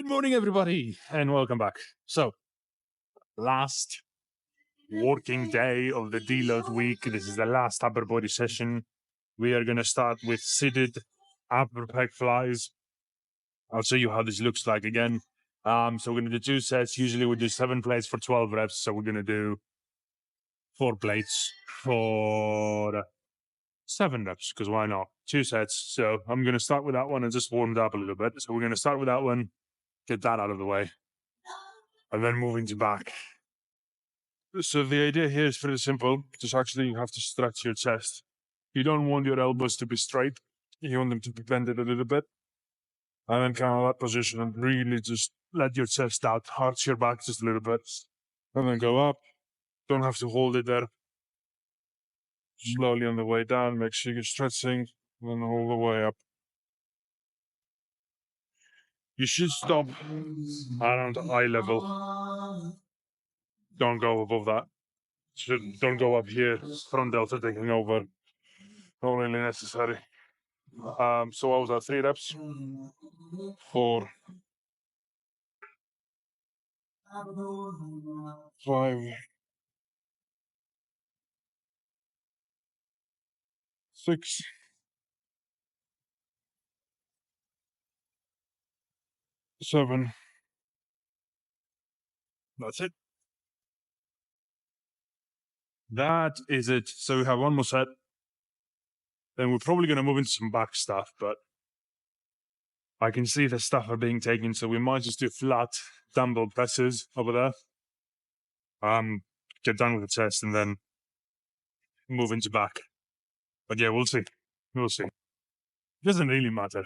Good morning, everybody, and welcome back. So, last working day of the deload week. This is the last upper body session. We are going to start with seated upper pec flies. I'll show you how this looks like again. So we're going to do 2 sets. Usually we do 7 plates for 12 reps. So we're going to do 4 plates for 7 reps, because why not? 2 sets. So I'm going to start with that one and just warm it up a little bit. So we're going to start with that one, get that out of the way, and then moving to back. So the idea here is pretty simple. Just actually you have to stretch your chest. You don't want your elbows to be straight. You want them to be bended a little bit. And then come out of that position and really just let your chest out, arch your back just a little bit. And then go up. Don't have to hold it there. Slowly on the way down, make sure you're stretching, and then all the way up. You should stop around eye level. Don't go above that. Don't go up here. Front delta taking over. Not really necessary. So what was that? 3 reps? 4, 5, 6, 7. That's it. That is it. So we have one more set. Then we're probably going to move into some back stuff, but I can see the stuff are being taken, so we might just do flat dumbbell presses over there. Get done with the chest and then move into back. But yeah, we'll see. We'll see. It doesn't really matter.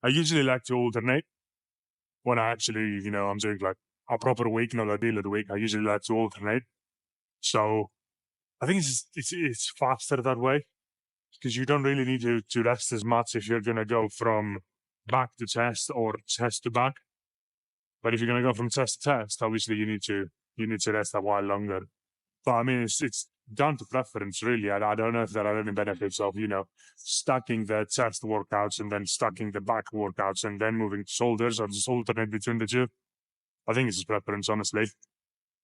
I usually like to alternate when I actually, I'm doing like a proper week, not a deal of the week. I usually like to alternate. So I think it's faster that way, because you don't really need to rest as much if you're going to go from back to chest or chest to back. But if you're going to go from chest to chest, obviously you need to rest a while longer. But I mean, it's down to preference, really. I don't know if there are any benefits of, stacking the chest workouts and then stacking the back workouts and then moving to shoulders, or just alternate between the two. I think it's just preference, honestly.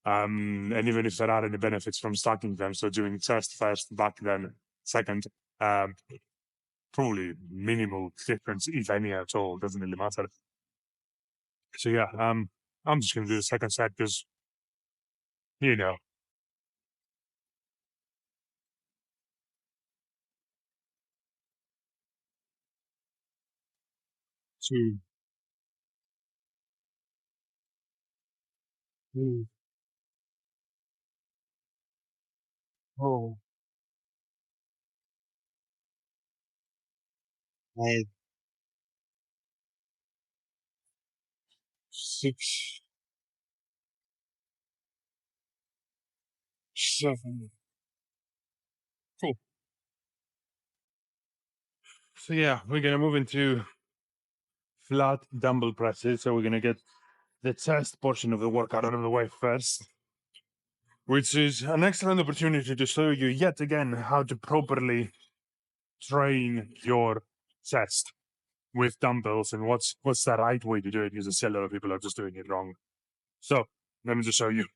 And even if there are any benefits from stacking them, so doing chest first, back then second, probably minimal difference, if any at all. Doesn't really matter. So yeah, I'm just gonna do the second set because, you know, two. Mm. Oh, 5, 6, 7. Cool. So yeah, we're gonna move into flat dumbbell presses. So we're gonna get the chest portion of the workout out of the way first, which is an excellent opportunity to show you yet again how to properly train your chest with dumbbells and what's the right way to do it, because I see a lot of people are just doing it wrong. So let me just show you.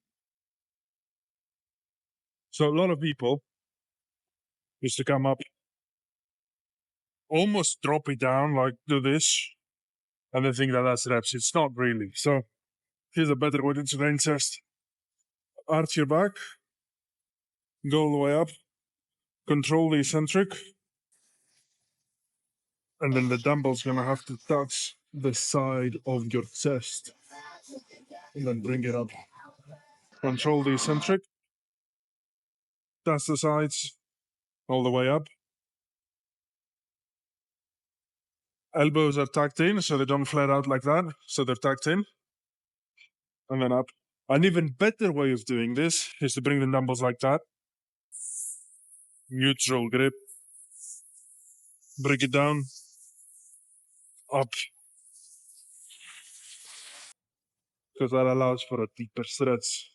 So a lot of people used to come up, almost drop it down, like do this, and they think that that's reps. It's not really. So here's a better way to train chest. Arch your back, go all the way up, control the eccentric, and then the dumbbell's gonna have to touch the side of your chest, and then bring it up. Control the eccentric, touch the sides, all the way up. Elbows are tucked in, so they don't flare out like that. So they're tucked in, and then up. An even better way of doing this is to bring the dumbbells like that. Neutral grip. Bring it down, up, because that allows for a deeper stretch.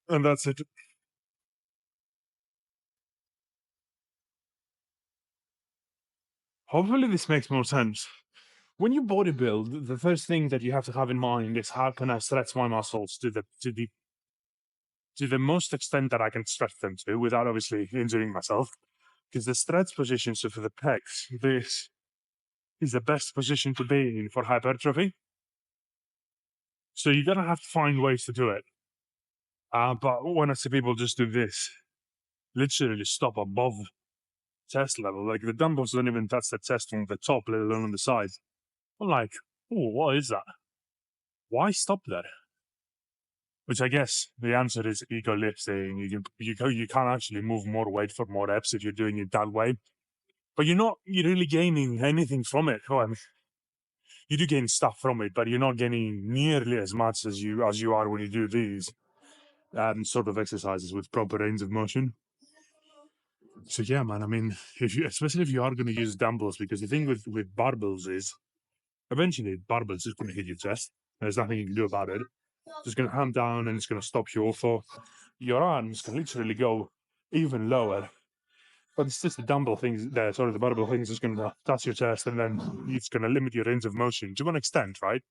And that's it. Hopefully, this makes more sense. When you bodybuild, the first thing that you have to have in mind is how can I stretch my muscles to the most extent that I can stretch them to without obviously injuring myself. Because the stretch position, so for the pecs, this is the best position to be in for hypertrophy. So you're gonna have to find ways to do it. But when I see people just do this, literally stop above chest level, like the dumbbells don't even touch the chest from the top, let alone on the sides. I'm like, oh, what is that? Why stop there? Which I guess the answer is ego lifting. You can't actually move more weight for more reps if you're doing it that way. But you're not really gaining anything from it. Well, I mean, you do gain stuff from it, but you're not gaining nearly as much as you are when you do these sort of exercises with proper range of motion. So yeah, man. I mean, especially if you are going to use dumbbells, because the thing with barbells is eventually barbells is going to hit your chest. There's nothing you can do about it. It's just going to hand down and it's going to stop you. Also, your arms can literally go even lower. But it's just the dumbbell things there. Sorry, the barbell things is going to touch your chest, and then it's going to limit your range of motion to an extent, right?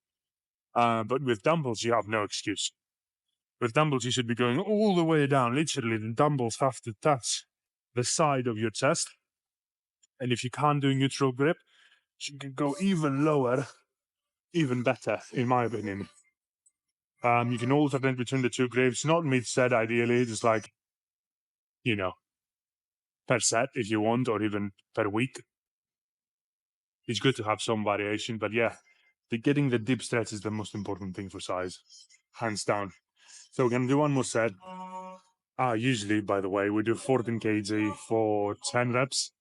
But with dumbbells, you have no excuse. With dumbbells, you should be going all the way down. Literally, the dumbbells have to touch the side of your chest. And if you can't do neutral grip, you can go even lower, even better, in my opinion. You can alternate between the two grips, not mid-set ideally, just like, you know, per set if you want, or even per week. It's good to have some variation, but yeah, getting the deep stretch is the most important thing for size, hands down. So we're gonna do one more set. Usually, by the way, we do 14 kg for 10 reps,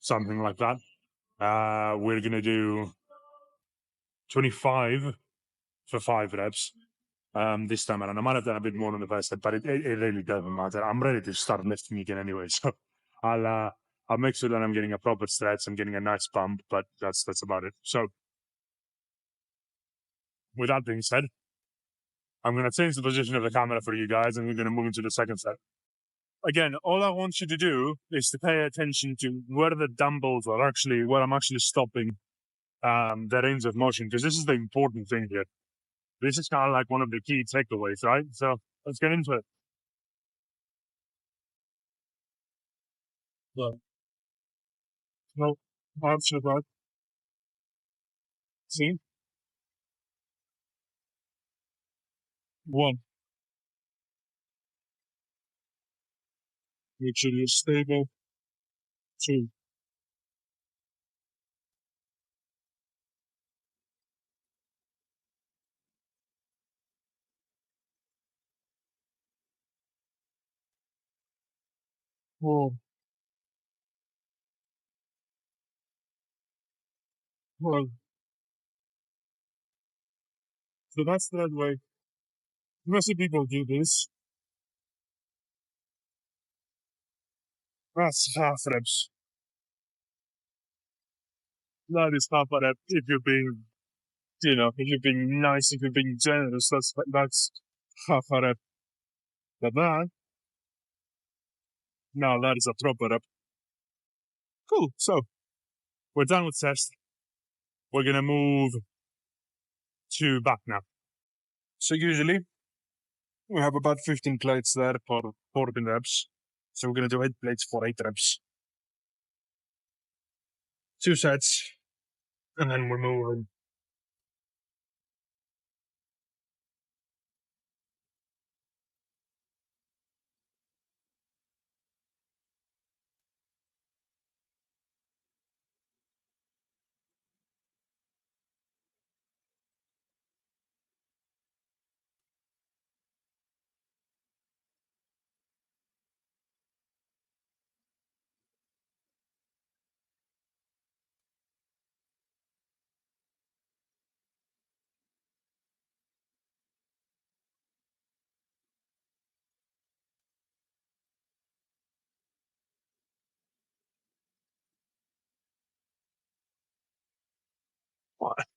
something like that. We're gonna do 25 for 5 reps. This time around, I might have done a bit more on the first set, but it really doesn't matter. I'm ready to start lifting again anyway, so I'll make sure that I'm getting a proper stretch. I'm getting a nice pump, but that's about it. So, with that being said, I'm going to change the position of the camera for you guys, and we're going to move into the second set. Again, all I want you to do is to pay attention to where the dumbbells are actually, where I'm actually stopping the range of motion, because this is the important thing here. This is kind of like one of the key takeaways, right? So let's get into it. Look, no, arms to the back. See? One, make sure you're stable. Two, four, five. So that's that way. Most of people do this. That's half reps. That is half a rep if you're being, if you're being nice, if you're being generous, that's half a rep. But that, now that is a proper rep. Cool. So we're done with chest. We're gonna move to back now. So usually we have about 15 plates there for 14 reps. So we're gonna do 8 plates for 8 reps. 2 sets, and then we're moving.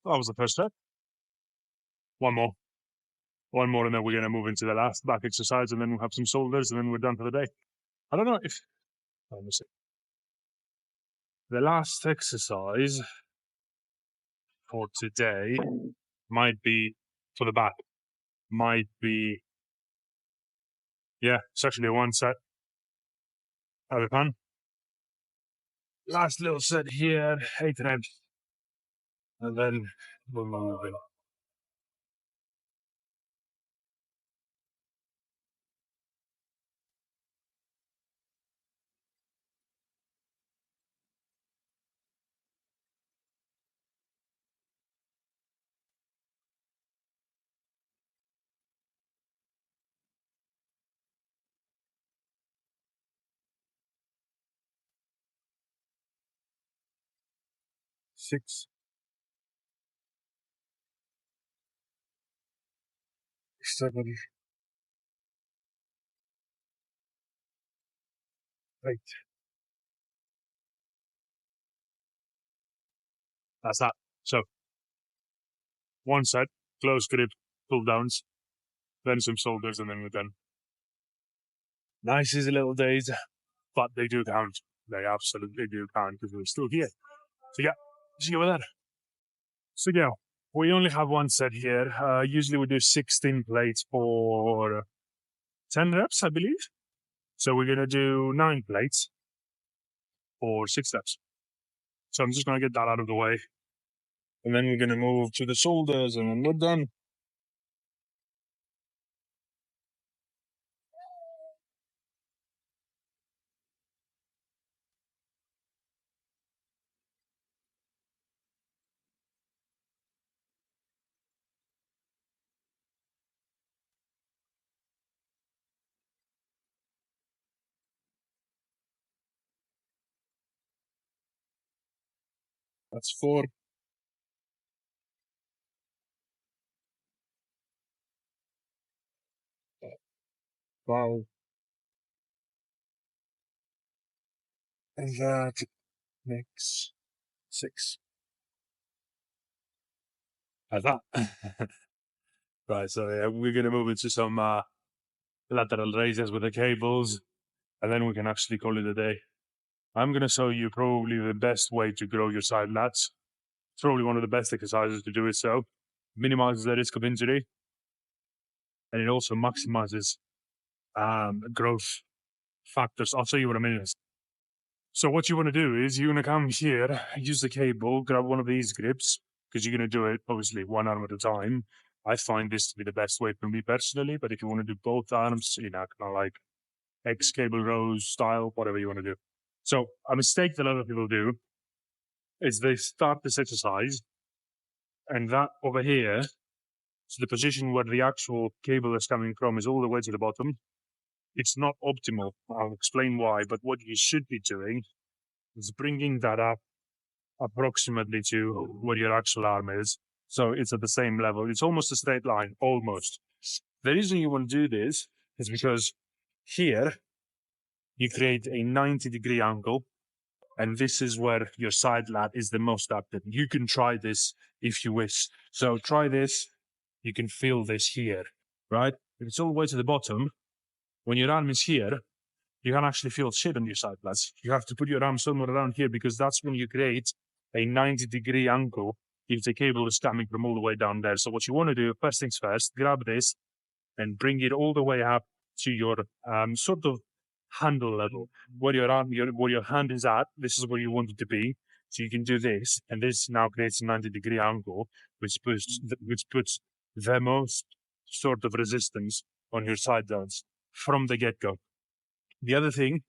That was the first set. One more. One more, and then we're going to move into the last back exercise, and then we'll have some shoulders, and then we're done for the day. I don't know if... Let me see. The last exercise for today might be for the back. Might be... Yeah, it's actually a one set. Have a fun. Last little set here, 8 reps. And then we'll move in. 6, 7, 8. That's that. So, one set, close grip, pull downs, then some shoulders, and then we're done. Nice easy little days, but they do count. They absolutely do count because we're still here. So yeah, see you over there. So yeah, we only have one set here. Usually we do 16 plates for 10 reps, I believe. So we're going to do 9 plates for 6 reps. So I'm just going to get that out of the way. And then we're going to move to the shoulders, and then we're done. That's 4. 5. And that makes 6. Like that. Right, so yeah, we're going to move into some lateral raises with the cables, and then we can actually call it a day. I'm going to show you probably the best way to grow your side lats. It's probably one of the best exercises to do it so. Minimizes the risk of injury, and it also maximizes growth factors. I'll show you what I mean. So what you want to do is you're going to come here, use the cable, grab one of these grips, because you're going to do it, obviously, one arm at a time. I find this to be the best way for me personally, but if you want to do both arms, you know, kind of like X cable rows style, whatever you want to do. So a mistake that a lot of people do is they start this exercise, and that over here, so the position where the actual cable is coming from is all the way to the bottom. It's not optimal. I'll explain why, but what you should be doing is bringing that up approximately to where your actual arm is. So it's at the same level. It's almost a straight line, almost. The reason you want to do this is because here you create a 90-degree angle, and this is where your side lat is the most active. You can try this if you wish. So try this. You can feel this here, right? If it's all the way to the bottom, when your arm is here, you can actually feel shit on your side lats. You have to put your arm somewhere around here because that's when you create a 90-degree angle if the cable is coming from all the way down there. So what you want to do, first things first, grab this and bring it all the way up to your sort of handle level, where your arm, where your hand is at. This is where you want it to be. So you can do this, and this now creates a 90-degree angle, which puts the most sort of resistance on your side delts from the get-go. The other thing,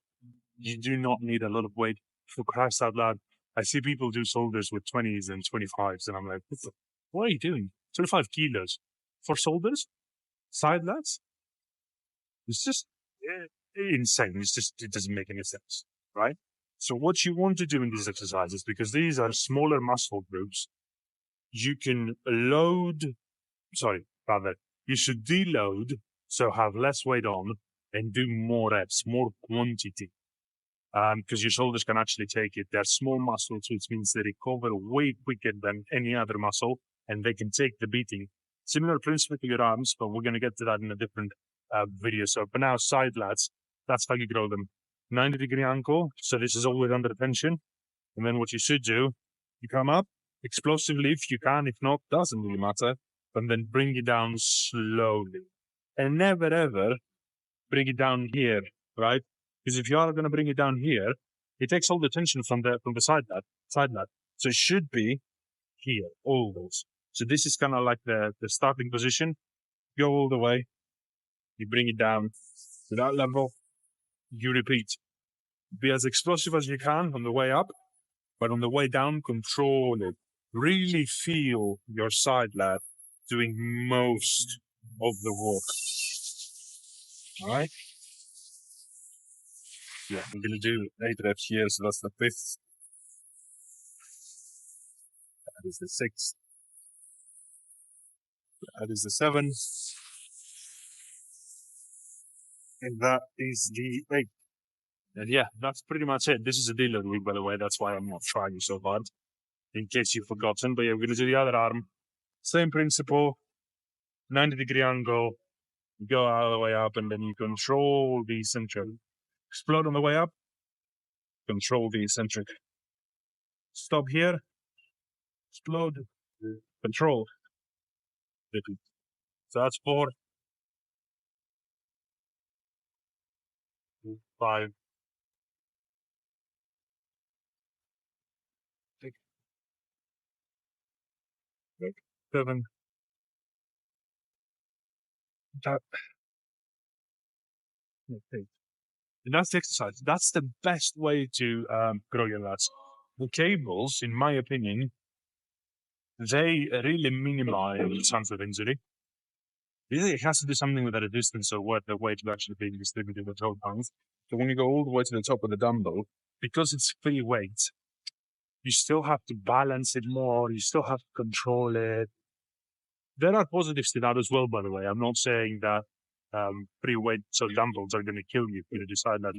you do not need a lot of weight. For Christ out loud, I see people do shoulders with 20s and 25s, and I'm like, what are you doing? 25 kilos for shoulders? Side lats? It's just insane. It doesn't make any sense, right? So what you want to do in these exercises, because these are smaller muscle groups, you can you should deload, so have less weight on and do more reps, more quantity. Because your shoulders can actually take it. They're small muscles, which means they recover way quicker than any other muscle, and they can take the beating Similar principle to your arms, but we're going to get to that in a different video. So for now, side lats, that's how you grow them. 90-degree angle. So this is always under tension. And then what you should do, you come up explosively if you can. If not, doesn't really matter. But then bring it down slowly. And never ever bring it down here, right? Because if you are going to bring it down here, it takes all the tension from the side lat. So it should be here, always. So this is kind of like the starting position. Go all the way. You bring it down to that level. You repeat. Be as explosive as you can on the way up, but on the way down, control it. Really feel your side lat doing most of the work. All right? Yeah, I'm going to do 8 reps here, so that's the 5th. That is the 6th. That is the 7th. And that is the 8th. And yeah, that's pretty much it. This is a dealer week, by the way. That's why I'm not trying so hard, in case you've forgotten. But yeah, we're going to do the other arm. Same principle, 90-degree angle. You go all the way up, and then you control the eccentric. Explode on the way up. Control the eccentric. Stop here. Explode. Control. Repeat. So that's 4, 5, 6, 7. That, and that's the exercise. That's the best way to grow your lats. The cables, in my opinion, they really minimize the chance of injury. Really, it has to do something with the resistance or what the weight will actually being distributed at all times. So when you go all the way to the top of the dumbbell, because it's free weight, you still have to balance it more. You still have to control it. There are positives to that as well, by the way. I'm not saying that free weight so dumbbells are going to kill you if you decide that.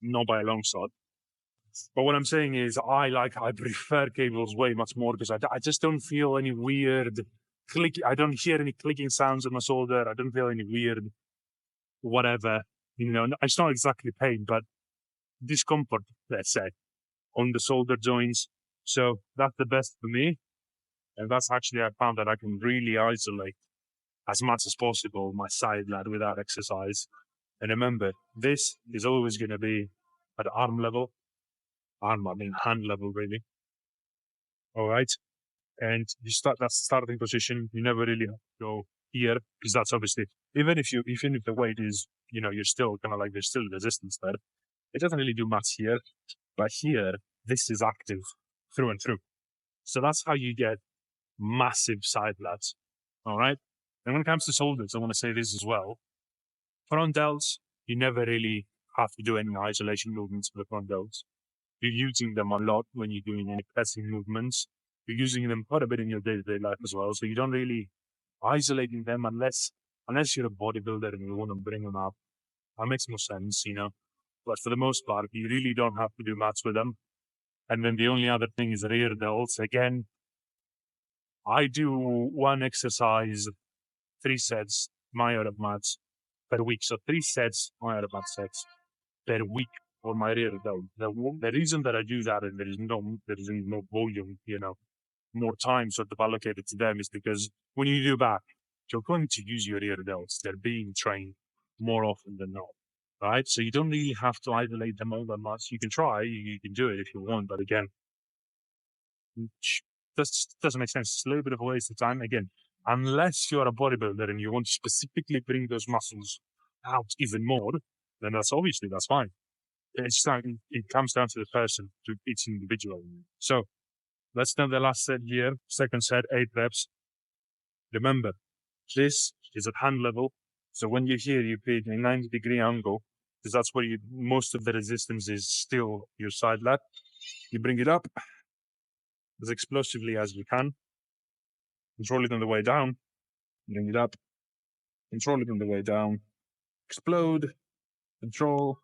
Not by a long shot. But what I'm saying is I prefer cables way much more because I just don't feel any weird click. I don't hear any clicking sounds in my shoulder. I don't feel any weird whatever. It's not exactly pain, but discomfort, let's say, on the shoulder joints. So that's the best for me. And that's actually, I found that I can really isolate as much as possible my side lat without exercise. And remember, this is always going to be at arm level. I mean hand level, really. All right. And you start that starting position. You never really have to go here because that's obviously, even if the weight is, you're still kind of like, there's still resistance there. It doesn't really do much here, but here, this is active through and through. So that's how you get massive side lats. All right. And when it comes to shoulders, I want to say this as well. Front delts, you never really have to do any isolation movements for the front delts. You're using them a lot when you're doing any pressing movements. You're using them quite a bit in your day-to-day life as well. So you don't really isolating them unless you're a bodybuilder and you want to bring them up. That makes more sense, But for the most part, you really don't have to do much with them. And then the only other thing is rear delts. Again, I do one exercise, 3 sets, my out of mats per week. So 3 sets, my out of mat sets per week for my rear delt. The reason that I do that and there is no volume, more time sort of allocated to them is because when you do back, you're going to use your rear delts. They're being trained more often than not, right? So you don't really have to isolate them all that much. You can try, you can do it if you want, but again, this doesn't make sense. It's a little bit of a waste of time. Again, unless you're a bodybuilder and you want to specifically bring those muscles out even more, then that's fine. It's like it comes down to the person, to each individual. So let's do the last set here. Second set, 8 reps. Remember, this is at hand level. So when you're here, you create a 90-degree angle because that's where most of the resistance is still your side lat. You bring it up as explosively as you can. Control it on the way down. Bring it up. Control it on the way down. Explode. Control.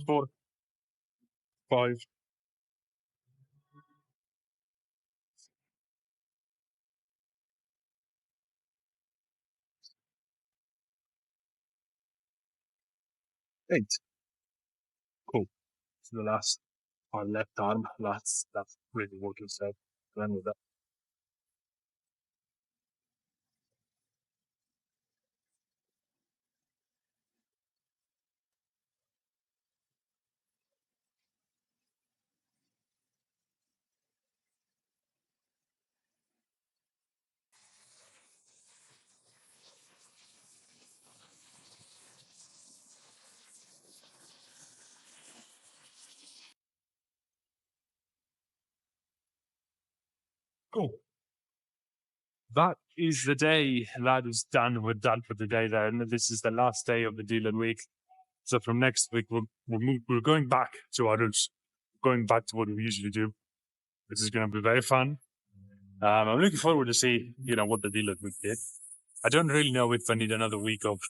4, 5, 8. Cool. So the last, our left arm, that's really working. So run with that. Cool. That is the day. That is done. We're done for the day then. This is the last day of the dealer week. So from next week, we're going back to our roots, going back to what we usually do. This is going to be very fun. I'm looking forward to see, what the dealer week did. I don't really know if I need another week of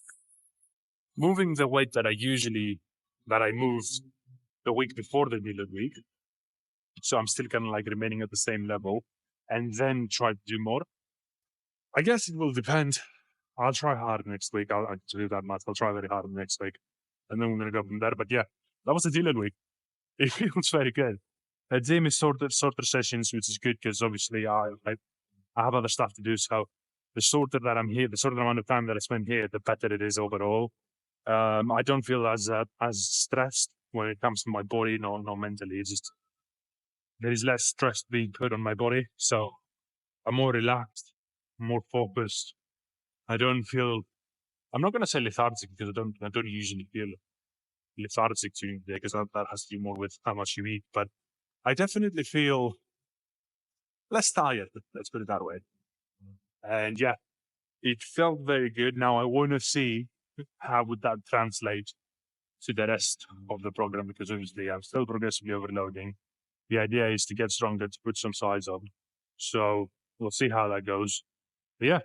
moving the weight that I moved the week before the dealer week. So I'm still kind of like remaining at the same level and then try to do more. I guess it will depend. I'll try hard next week. I'll do that much. I'll try very hard next week. And then we're going to go from there. But yeah, that was the dealer week. It feels very good. The gym is shorter sessions, which is good because obviously I have other stuff to do. So the shorter that I'm here, the shorter amount of time that I spend here, the better it is overall. I don't feel as stressed when it comes to my body, no mentally. It's just there is less stress being put on my body, so I'm more relaxed, more focused. I don't feel. I'm not going to say lethargic because I don't usually feel lethargic during the day because that has to do more with how much you eat. But I definitely feel less tired. Let's put it that way. And yeah, it felt very good. Now I want to see how would that translate to the rest of the program because obviously I'm still progressively overloading. The idea is to get stronger, to put some size on. So we'll see how that goes. But yeah,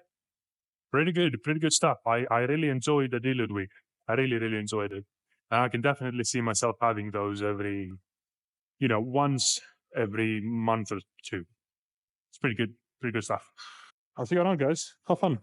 pretty good stuff. I really enjoyed the dealer week. I really, really enjoyed it. And I can definitely see myself having those once every month or two. It's pretty good stuff. I'll see you around, guys. Have fun.